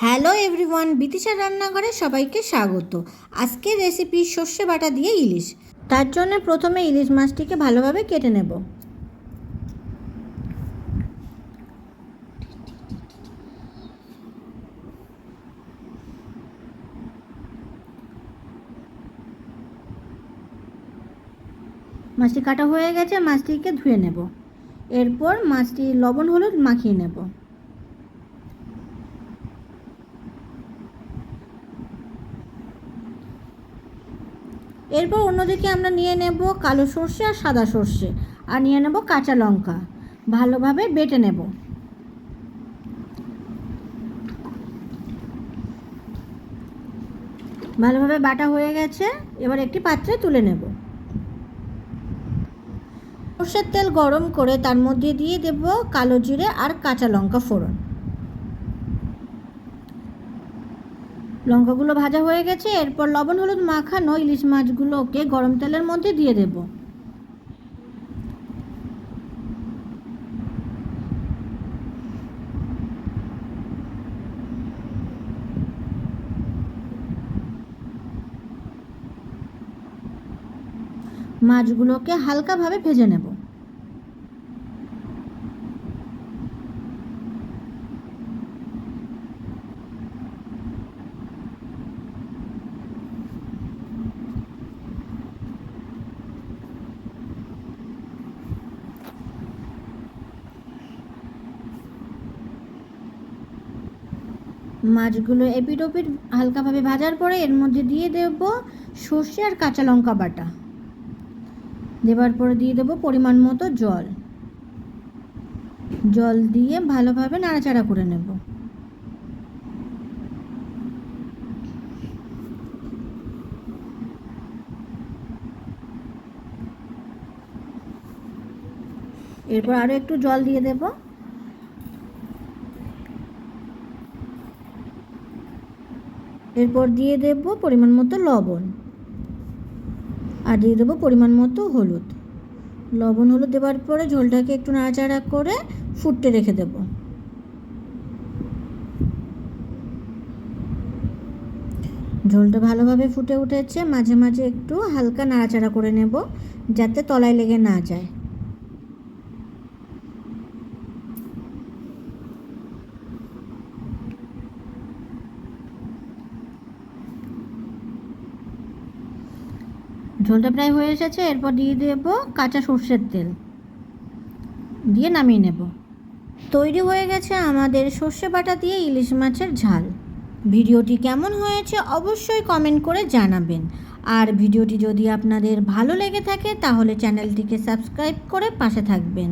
Hello everyone, বিতিশার রান্নাঘরে সবাইকে স্বাগত। আজকের রেসিপি সর্ষে বাটা দিয়ে ইলিশ। তার জন্য প্রথমে ইলিশ মাছটিকে ভালোভাবে কেটে নেব। মাছটি কাটা হয়ে গেছে, মাছটিকে ধুয়ে নেব। এরপর মাছটি লবণ হলুদ মাখিয়ে নেব। এরপর অন্যদিকে আমরা নিয়ে নেব কালো সর্ষে আর সাদা সর্ষে, আর নিয়ে নেব কাঁচা লঙ্কা। ভালোভাবে বেটে নেব। ভালোভাবে বাটা হয়ে গেছে, এবার একটি পাত্রে তুলে নেব। সর্ষের তেল গরম করে তার মধ্যে দিয়ে দেব কালো জিরে আর কাঁচা লঙ্কা ফোড়ন। লঙ্কাগুলো ভাজা হয়ে গেছে, এরপর লবণ হলুদ মাখানো ইলিশ মাছগুলোকে গরম তেলের মধ্যে দিয়ে দেব। মাছগুলোকে হালকাভাবে ভেজে নেব। মাছগুলো এপিট ওপিট হালকাভাবে ভাজার পরে এর মধ্যে দিয়ে দেব সর্ষে আর কাঁচা লঙ্কা বাটা। দেওয়ার পরে দিয়ে দেব পরিমাণ মতো জল। জল দিয়ে ভালোভাবে নাড়াচাড়া করে নেব। এরপর আরও একটু জল দিয়ে দেব। এরপর দিয়ে দেব পরিমাণ মতো লবণ, আর দিয়ে দেবো পরিমাণ মতো হলুদ। লবণ হলুদ দেওয়ার পরে ঝোলটাকে একটু নাড়াচাড়া করে ফুটতে রেখে দেব। ঝোলটা ভালোভাবে ফুটে উঠেছে, মাঝে মাঝে একটু হালকা নাড়াচাড়া করে নেব যাতে তলায় লেগে না যায়। ঝোলটা প্রায় হয়ে এসেছে, এরপর দিয়ে দেব কাঁচা সর্ষের তেল, দিয়ে নামিয়ে নেব। তৈরি হয়ে গেছে আমাদের সর্ষে বাটা দিয়ে ইলিশ মাছের ঝাল। ভিডিওটি কেমন হয়েছে অবশ্যই কমেন্ট করে জানাবেন। আর ভিডিওটি যদি আপনাদের ভালো লেগে থাকে তাহলে চ্যানেলটিকে সাবস্ক্রাইব করে পাশে থাকবেন।